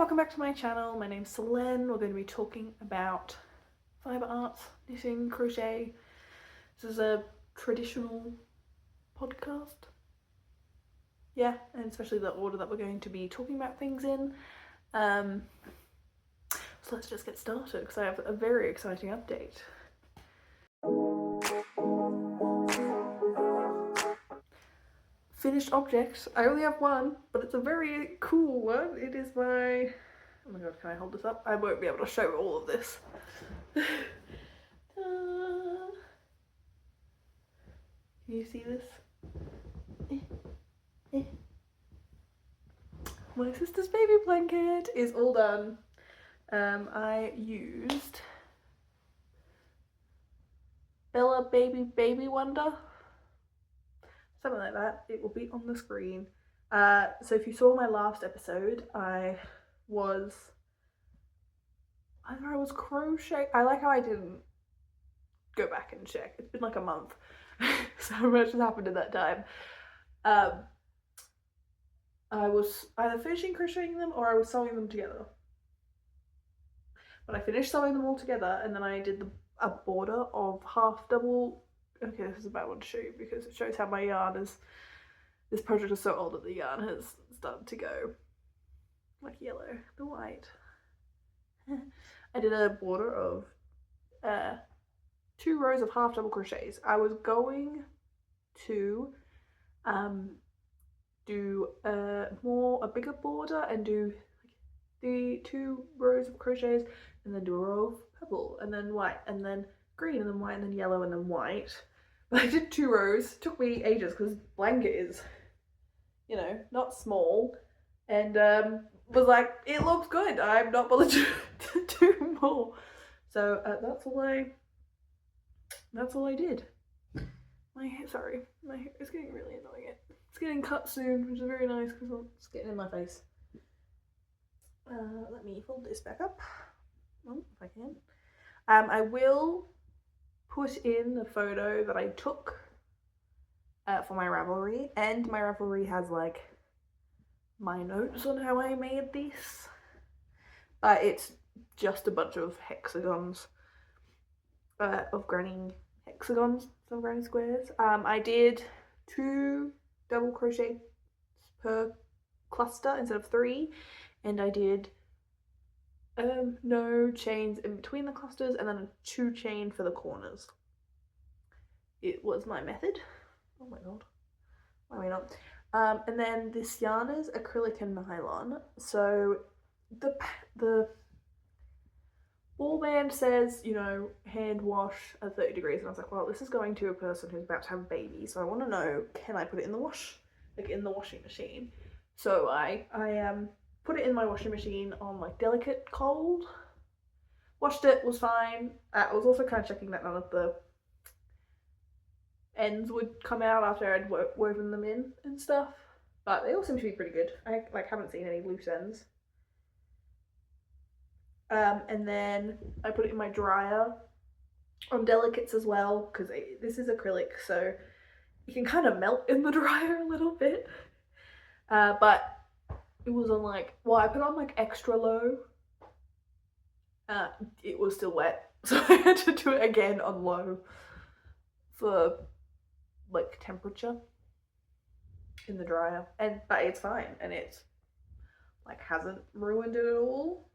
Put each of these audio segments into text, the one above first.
welcome back to my channel. My name's Selene. We're going to be talking about fibre arts, knitting, crochet. This is a traditional podcast. Yeah, and especially the order that we're going to be talking about things in. So let's just get started because I have a very exciting update. Finished object. I only have one, but it's a very cool one. It is my... Oh my god, can I hold this up? I won't be able to show all of this. Can you see this? My sister's baby blanket is all done. I used Bella Baby Wonder. Something like that. It will be on the screen. So if you saw my last episode, I was crochet. I like how I didn't go back and check. It's been like a month. So much has happened in that time. I was either finishing crocheting them or I was sewing them together. But I finished sewing them all together and then I did a border of half double. Okay, this is a bad one to show you because it shows how my yarn is. This project is so old that the yarn has started to go like yellow, the white. I did a border of 2 rows of half double crochets. I was going to do a bigger border and do the 2 rows of crochets and then do a row of purple and then white and then green and then white and then yellow and then white. But I did 2 rows. It took me ages because blanket is, you know, not small, and was like, it looks good. I'm not bothered to do more. So that's all I did. My hair is getting really annoying. It's getting cut soon, which is very nice because it's getting in my face. Let me fold this back up. Oh, if I can. I will put in the photo that I took for my Ravelry, and my Ravelry has like my notes on how I made this. It's just a bunch of hexagons, of granny hexagons, some granny squares. I did 2 double crochets per cluster instead of 3, and I did no chains in between the clusters and then a 2 chain for the corners. It was my method. Oh my god, why are we not? And then this yarn is acrylic and nylon. So the ball band says, you know, hand wash at 30 degrees, and I was like, well, this is going to a person who's about to have a baby, so I want to know, can I put it in the washing machine? So I put it in my washing machine on like delicate cold. Washed it, was fine. I was also kind of checking that none of the ends would come out after I'd woven them in and stuff, but they all seem to be pretty good. I haven't seen any loose ends. And then I put it in my dryer on delicates as well because this is acrylic, so you can kind of melt in the dryer a little bit. But it was on I put it on like extra low. It was still wet, so I had to do it again on low for like temperature in the dryer, but it's fine and it's like hasn't ruined it at all.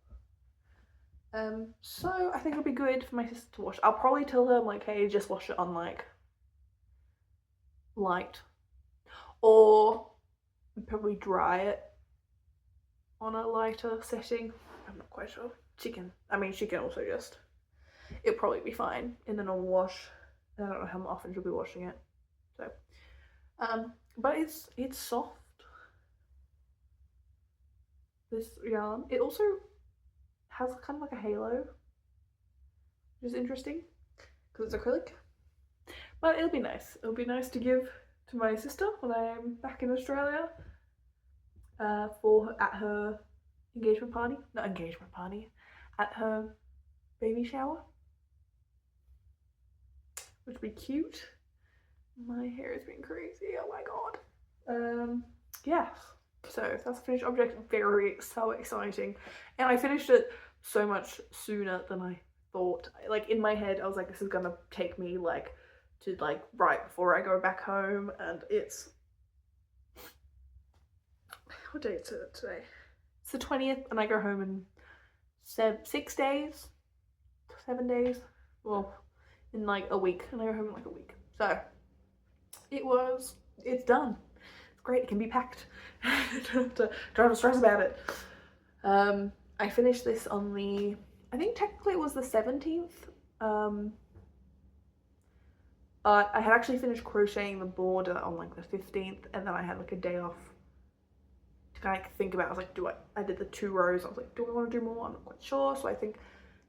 So I think it'll be good for my sister to wash. I'll probably tell her, I'm like, hey, just wash it on like light, or probably dry it on a lighter setting. I'm not quite sure. She can also just, it'll probably be fine in the normal wash. I don't know how often she'll be washing it. So, but it's soft. This yarn. It also has kind of like a halo, which is interesting because it's acrylic. But it'll be nice. It'll be nice to give to my sister when I'm back in Australia at her at her baby shower, which would be cute. My hair has been crazy. Oh my god. Yes. So that's a finished object, so exciting. And I finished it so much sooner than I thought. Like in my head, I was like, this is gonna take me like to like right before I go back home, and it's, what day is it today? It's the 20th, and I go home in 6 days, 7 days, well, in like a week, and I go home in like a week. So it's done. It's great. It can be packed. don't have to stress about it. I finished this on the, I think technically it was the 17th. But I had actually finished crocheting the border on like the 15th, and then I had like a day off to kind of think about. I was like, I did the 2 rows. I was like, do I want to do more? I'm not quite sure. So I think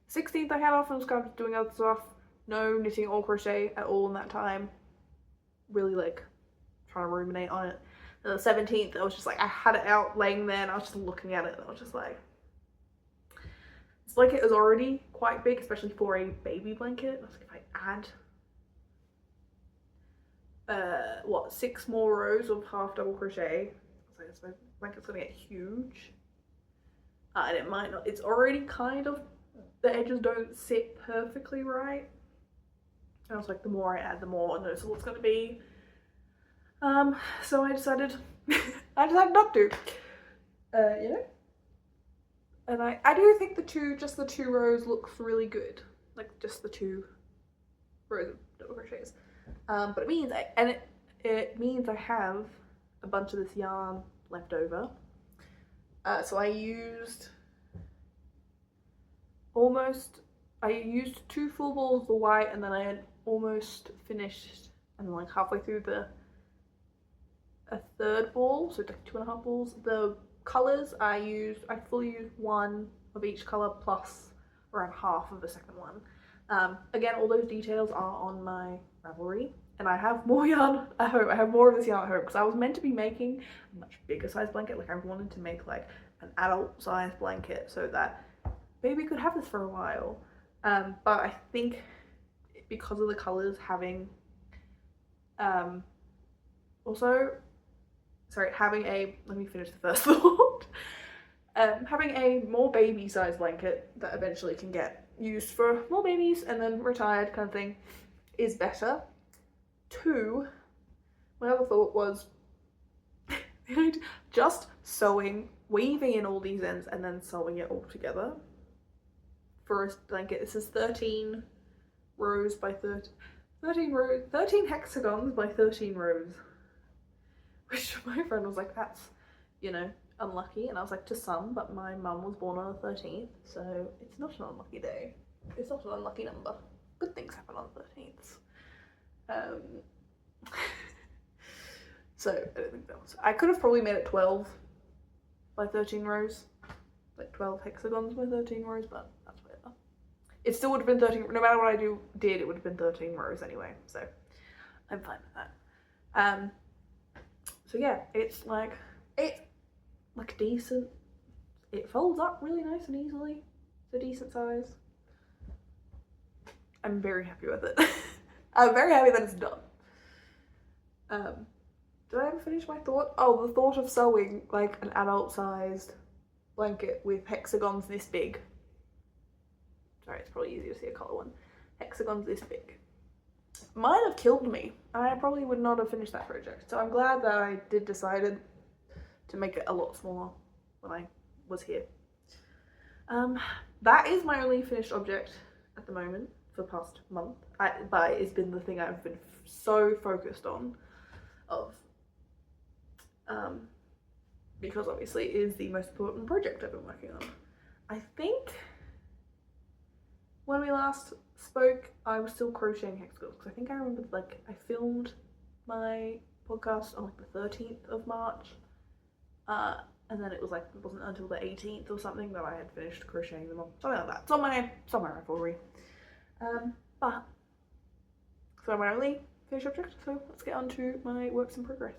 16th I had off and was kind of doing other stuff. No knitting or crochet at all in that time. Really like trying to ruminate on it. And the 17th, I was just like, I had it out laying there and I was just looking at it and I was just like, it's like it was already quite big, especially for a baby blanket. I was like, if I add 6 more rows of half double crochet, I was like, this blanket's gonna get huge. And it might not, it's already kind of, the edges don't sit perfectly right. And I was like, the more I add, the more noticeable it's gonna be. So I decided not to, you know. And I do think just the 2 rows looks really good, like just the 2 rows of double crochets. But it means it means I have a bunch of this yarn left over. So I used 2 full balls of the white, and then I had almost finished, and like halfway through a 3rd ball, so like 2.5 balls. The colours I fully used 1 of each colour plus around half of the 2nd one. Again, all those details are on my Ravelry, and I have more yarn at home. I have more of this yarn at home because I was meant to be making a much bigger size blanket. Like I wanted to make like an adult size blanket so that baby could have this for a while. But I think because of the colours having let me finish the first thought. Having a more baby size blanket that eventually can get used for more babies and then retired kind of thing is better. 2, my other thought was just weaving in all these ends and then sewing it all together for a blanket. This is 13 rows by 13 rows, 13 hexagons by 13 rows. Which my friend was like, that's, you know, unlucky. And I was like, to some, but my mum was born on the 13th, so it's not an unlucky day. It's not an unlucky number. Good things happen on the 13th. So I don't think that was, I could have probably made it 12 by 13 rows. Like 12 hexagons by 13 rows, but that's whatever. It still would have been 13, no matter what I did, it would have been 13 rows anyway, so I'm fine with that. So yeah, it's like decent. It folds up really nice and easily. It's a decent size. I'm very happy with it. I'm very happy that it's done. Did I ever finish my thought? Oh, the thought of sewing like an adult sized blanket with hexagons this big. Sorry, it's probably easier to see a colour one. Hexagons this big might have killed me. I probably would not have finished that project. So I'm glad that I decided to make it a lot smaller when I was here. That is my only finished object at the moment for the past month. But it's been the thing I've been so focused on because obviously it is the most important project I've been working on. I think when we last spoke, I was still crocheting hexagons because I think I remember like I filmed my podcast on like the 13th of March, and then it wasn't until the 18th or something that I had finished crocheting them all. Something like that. It's on my Ravelry. But so my only finished object. So let's get on to my works in progress.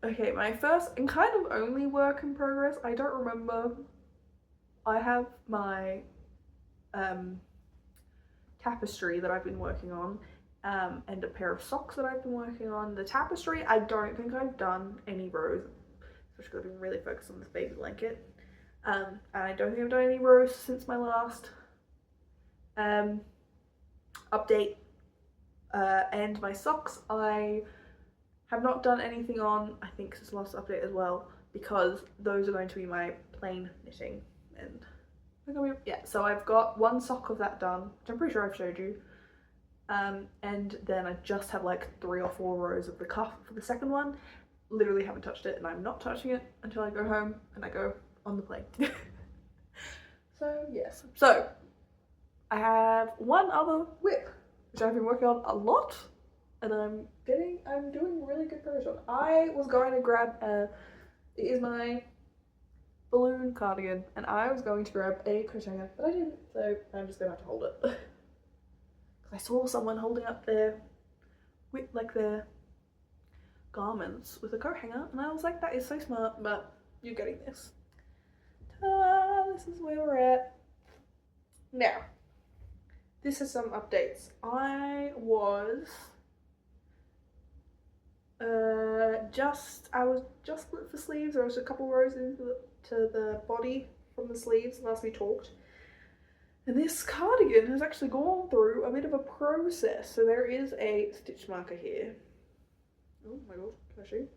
Okay, my first and kind of only work in progress, I don't remember. I have my tapestry that I've been working on, and a pair of socks that I've been working on. The tapestry, I don't think I've done any rows, especially because I've been really focused on this baby blanket. And I don't think I've done any rows since my last update. And my socks, I have not done anything on, I think, since the last update as well, because those are going to be my plain knitting. And yeah, so I've got one sock of that done, which I'm pretty sure I've showed you. And then I just have like 3 or 4 rows of the cuff for the second one. Literally haven't touched it, and I'm not touching it until I go home and I go on the plane. So yes, so I have one other whip which I've been working on a lot, and I'm doing really good progress on. I was going to grab it is my balloon cardigan, and I was going to grab a coat hanger, but I didn't, so I'm just gonna have to hold it. I saw someone holding up their garments with a coat hanger, and I was like, that is so smart, but you're getting this. Ta-da! This is where we're at. Now, this is some updates. I was just split for sleeves. There was a couple rows into the body from the sleeves last we talked. And this cardigan has actually gone through a bit of a process. So there is a stitch marker here. Oh my god, can I show you?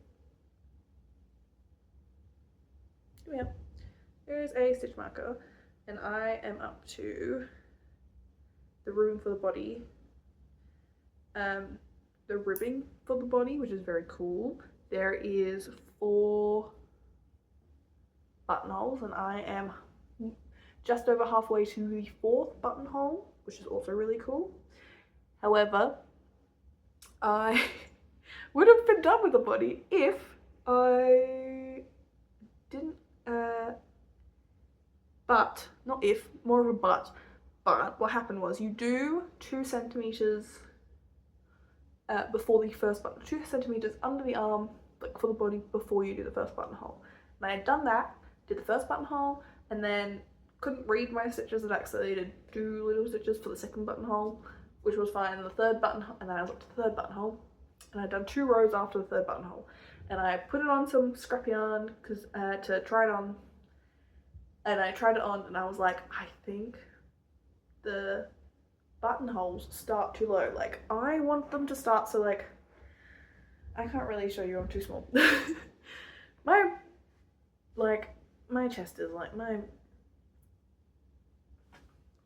Oh yeah. There is a stitch marker, and I am up to the room for the body. The ribbing for the body, which is very cool. There is 4 buttonholes, and I am just over halfway to the 4th buttonhole, which is also really cool. However, I would have been done with the body if I didn't, but, not if, more of a but what happened was you do 2 centimeters before the first button, 2 centimeters under the arm, like for the body, before you do the first buttonhole. And I had done that, did the first buttonhole, and then couldn't read my stitches and accidentally did 2 little stitches for the second buttonhole, which was fine. And the third buttonhole, and then I was up to the third buttonhole, and I'd done 2 rows after the third buttonhole, and I put it on some scrap yarn because to try it on, and I tried it on, and I was like, I think the buttonholes start too low. Like, I want them to start, so like, I can't really show you, I'm too small. my chest is like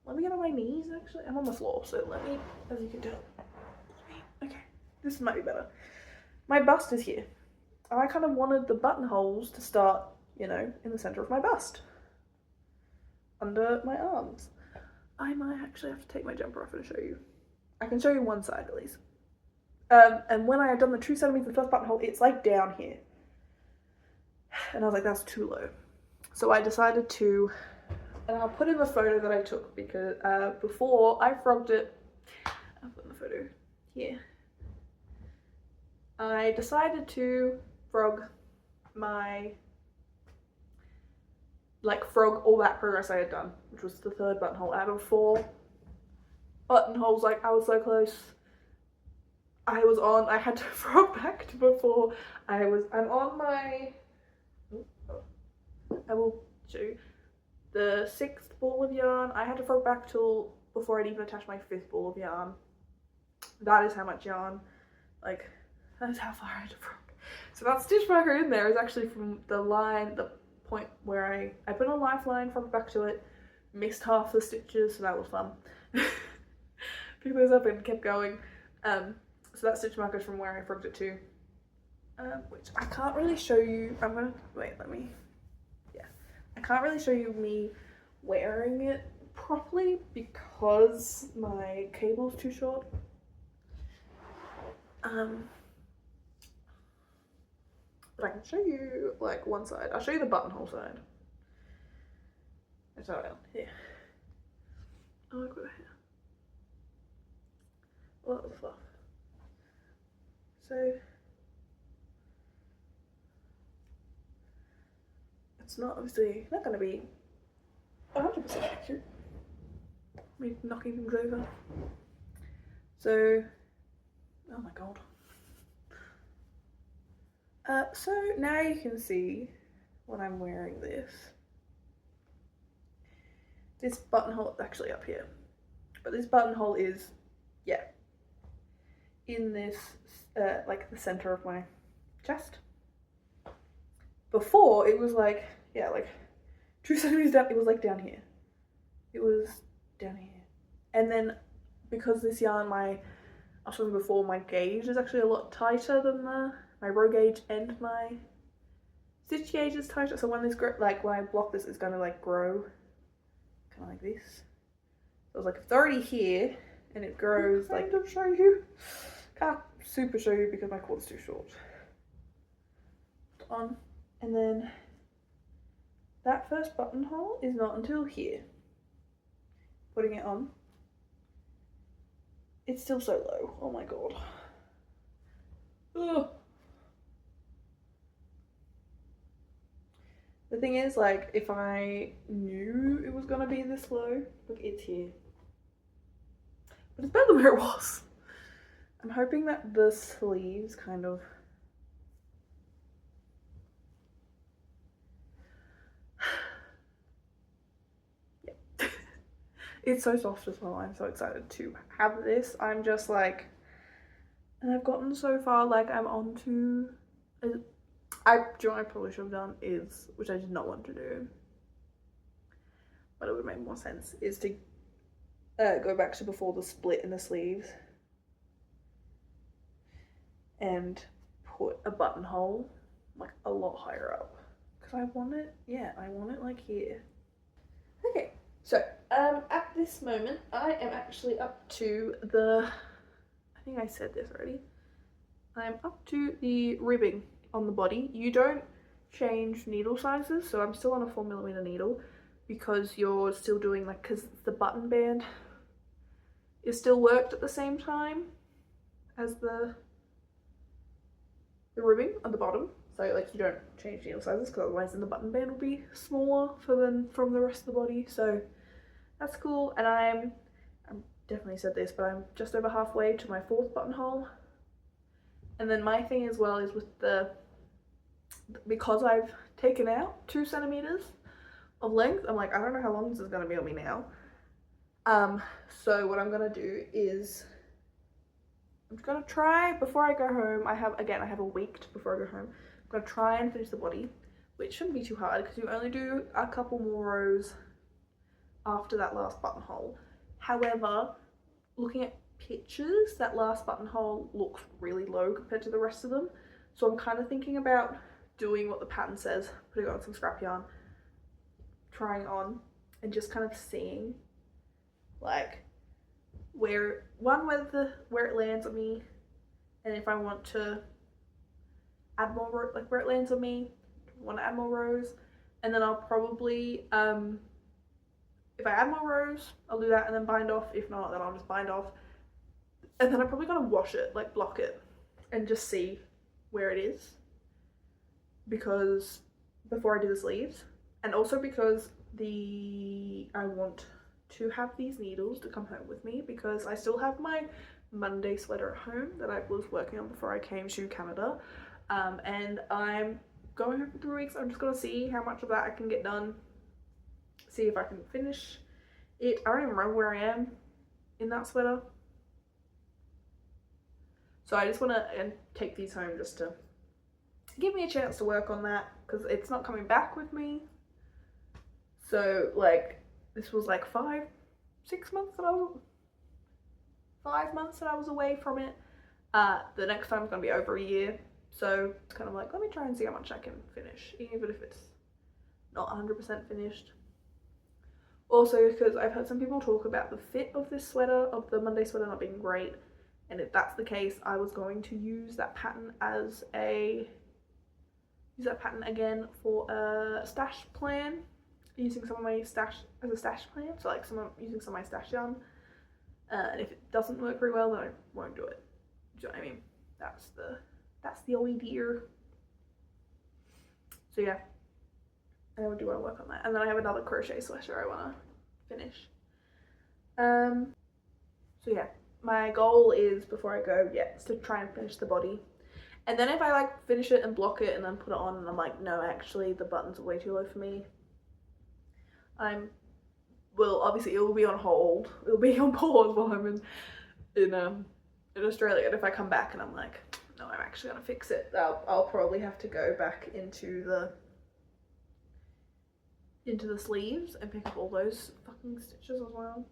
let me get on my knees. Actually, I'm on the floor, so let me, as you can tell, okay, this might be better. My bust is here. I kind of wanted the buttonholes to start, you know, in the center of my bust, under my arms. I might actually have to take my jumper off and show you. I can show you one side at least. And when I had done the 2 centimeters of the first buttonhole, it's like down here. And I was like, that's too low. So I decided to, and I'll put in the photo that I took because before I frogged it, I'll put in the photo here. I decided to frog all that progress I had done, which was the 3rd buttonhole out of 4 buttonholes. Like, I was so close. I had to frog back to before. I'm on my, I will show you, the 6th ball of yarn. I had to frog back till before I'd even attach my 5th ball of yarn. That is how much yarn, like, that is how far I had to frog. So that stitch marker in there is actually from the line, the point where I put a lifeline, frogged back to it, missed half the stitches, so that was fun. Picked those up and kept going. So that stitch marker is from where I frogged it to, which I can't really show you. I can't really show you me wearing it properly because my cable's too short. But I can show you like one side. I'll show you the buttonhole side. It's out here. Oh, look at that. What the fluff. So it's not obviously not going to be 100% accurate. Me knocking things over. So Oh my god. So now you can see when I'm wearing this. This buttonhole is actually up here. But this buttonhole is, yeah, in this, like the center of my chest. Before, it was like, yeah, like 2 centimeters down, it was like down here. It was down here. And then, because this yarn, I was showing before, my gauge is actually a lot tighter than my row gauge, and my stitch gauge is tighter. So when this, like when I block this, it's gonna like grow, kind of like this. So I was like, if it's already here, and it grows, like, to show you. Can't super show you because my cord is too short. On, and then that first buttonhole is not until here. Putting it on. It's still so low. Oh my god. Ugh. The thing is, like, if I knew it was gonna be this low, look, it's here. But it's better than where it was. I'm hoping that the sleeves kind of yeah. It's so soft as well. I'm so excited to have this. I'm just like, and I've gotten so far, like I'm on to, do you know what I probably should have done is, which I did not want to do, but it would make more sense, is to go back to before the split in the sleeves and put a buttonhole like a lot higher up, because I want it, yeah, I want it like here. Okay, so at this moment I am actually up to the, I think I said this already, I'm up to the ribbing on the body. You don't change needle sizes, so I'm still on a 4mm needle because you're still doing like, because the button band is still worked at the same time as the ribbing on the bottom, so like you don't change needle sizes because otherwise then the button band will be smaller from the rest of the body, so that's cool. And I'm definitely said this, but I'm just over halfway to my 4th buttonhole. And then my thing as well is with the, because I've taken out 2 centimeters of length, I'm like, I don't know how long this is going to be on me now. So what I'm going to do is, I'm just going to try, before I go home, I have a week before I go home, I'm going to try and finish the body, which shouldn't be too hard because you only do a couple more rows after that last buttonhole. However, looking at pictures, that last buttonhole looks really low compared to the rest of them. So I'm kind of thinking about doing what the pattern says, putting on some scrap yarn, trying on, and just kind of seeing like where it lands on me, and if I want to add more, like where it lands on me, want to add more rows, and then I'll probably if I add more rows, I'll do that and then bind off. If not, then I'll just bind off, and then I'm probably gonna wash it, like block it, and just see where it is, because before I do the sleeves, and also because I want to have these needles to come home with me, because I still have my Monday sweater at home that I was working on before I came to Canada, and I'm going home for 3 weeks. I'm just gonna see how much of that I can get done, see if I can finish it. I don't even remember where I am in that sweater, so I just want to take these home just to give me a chance to work on that, because it's not coming back with me. So like, this was like 5 months that I was away from it. The next time is going to be over a year, so it's kind of like, let me try and see how much I can finish, even if it's not 100% finished. Also, because I've heard some people talk about the fit of this sweater, of the Monday sweater, not being great, and if that's the case, I was going to use that pattern again for a stash plan, using some of my stash as a stash plan, so like using some of my stash yarn, and if it doesn't work very well, then I won't do it. Do you know what I mean? That's the idea. So yeah, I do want to work on that, and then I have another crochet sweater I want to finish. So yeah, my goal is, before I go, is to try and finish the body. And then if I like finish it and block it and then put it on and I'm like, no, actually the buttons are way too low for me, obviously it will be on hold. It'll be on pause while I'm in Australia. And if I come back and I'm like, no, I'm actually gonna fix it, I'll probably have to go back into the sleeves and pick up all those fucking stitches as well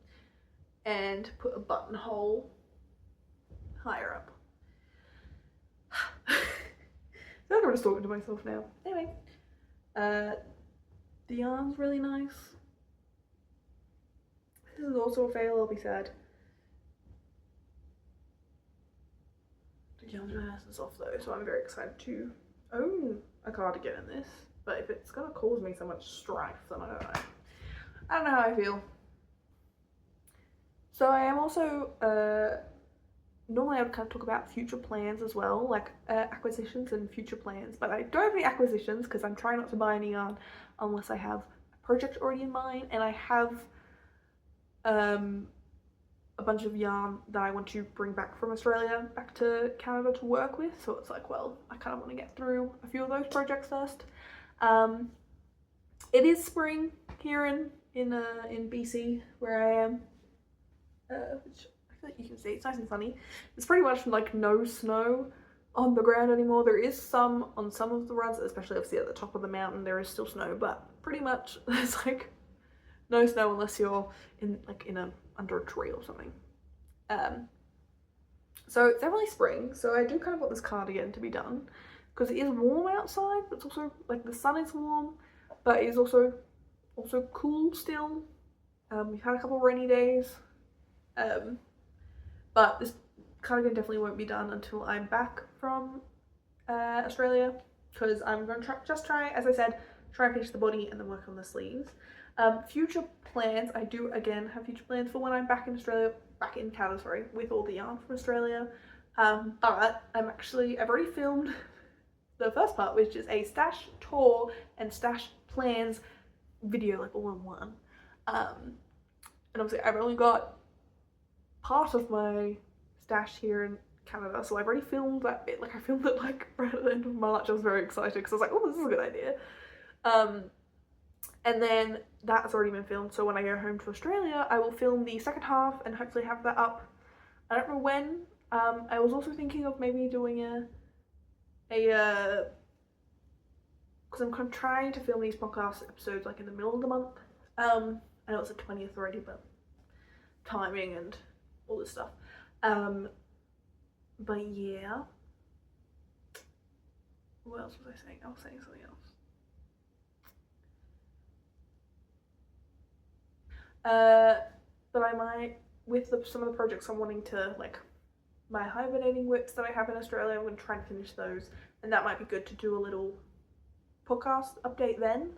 and put a buttonhole higher up. I feel like I'm just talking to myself now. Anyway, the yarn's really nice. This is also a fail, I'll be sad. The yarn's really nice and soft though, so I'm very excited to own a cardigan in this. But if it's gonna cause me so much strife, then I don't know. I don't know how I feel. So I am also, normally I would kind of talk about future plans as well, like acquisitions and future plans, but I don't have any acquisitions because I'm trying not to buy any yarn unless I have a project already in mind, and I have a bunch of yarn that I want to bring back from Australia back to Canada to work with, so it's like, well, I kind of want to get through a few of those projects first. It is spring here in BC where I am, which I feel like you can see it's nice and sunny. There's pretty much like no snow on the ground anymore. There is some on some of the runs, especially obviously at the top of the mountain there is still snow, but pretty much there's like no snow unless you're under a tree or something. So it's definitely spring, so I do kind of want this cardigan to be done because it is warm outside, but it's also like the sun is warm, but it is also cool still. We've had a couple of rainy days, but this cardigan definitely won't be done until I'm back from Australia, because I'm going to try, as I said, try and finish the body and then work on the sleeves. Future plans, I do again have future plans for when I'm back in Canada, sorry, with all the yarn from Australia. But I've already filmed the first part, which is a stash tour and stash plans video, like all in one. And obviously I've only got part of my stash here in Canada, so I've already filmed that bit. Like I filmed it like right at the end of March. I was very excited because I was like, oh, this is a good idea. And then that's already been filmed, so when I go home to Australia I will film the second half and hopefully have that up. I don't know when. I was also thinking of maybe doing because I'm kind of trying to film these podcast episodes like in the middle of the month. I know it's the 20th already, but timing and all this stuff. But yeah, what else was I saying? I was saying something else. But I might, with some of the projects I'm wanting to, like my hibernating whips that I have in Australia, I'm going to try and finish those, and that might be good to do a little podcast update then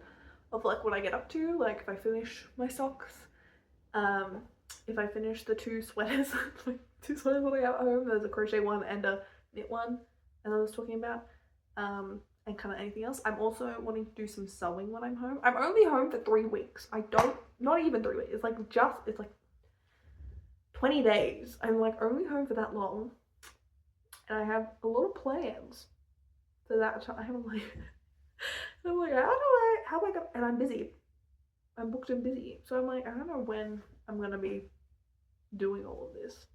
of like what I get up to, like if I finish my socks, if I finish the two sweaters like two sweaters that I have at home. There's a crochet one and a knit one, as I was talking about, and kind of anything else. I'm also wanting to do some sewing when I'm home. I'm only home for 3 weeks. Not even 3 weeks, it's like 20 days. I'm like only home for that long, and I have a lot of plans for that time. I'm like how am I gonna, and I'm busy. I'm booked and busy. So I'm like, I don't know when I'm gonna be doing all of this.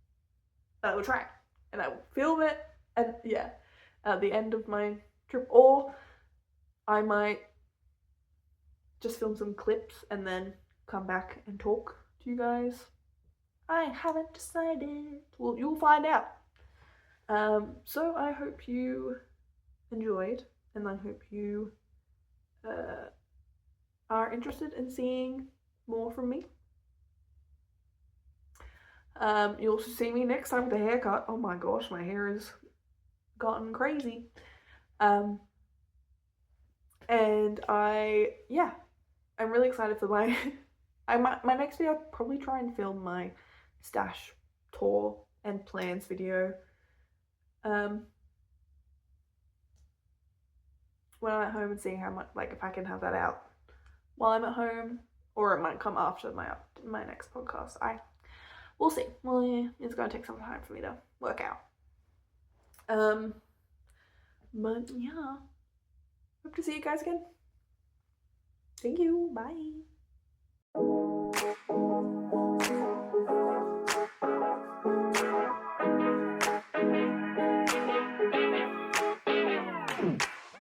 But I will try, and I will film it, and yeah, at the end of my trip, or I might just film some clips and then come back and talk to you guys. I haven't decided. Well, you'll find out. So I hope you enjoyed, and I hope you are interested in seeing more from me. You'll also see me next time with a haircut. Oh my gosh, my hair has gotten crazy. And I'm really excited for my my next video. I'll probably try and film my stash tour and plans video when I'm at home, and seeing how much, like, if I can have that out while I'm at home, or it might come after my next podcast. we'll see. Well, yeah, it's gonna take some time for me to work out. But yeah, hope to see you guys again. Thank you. Bye.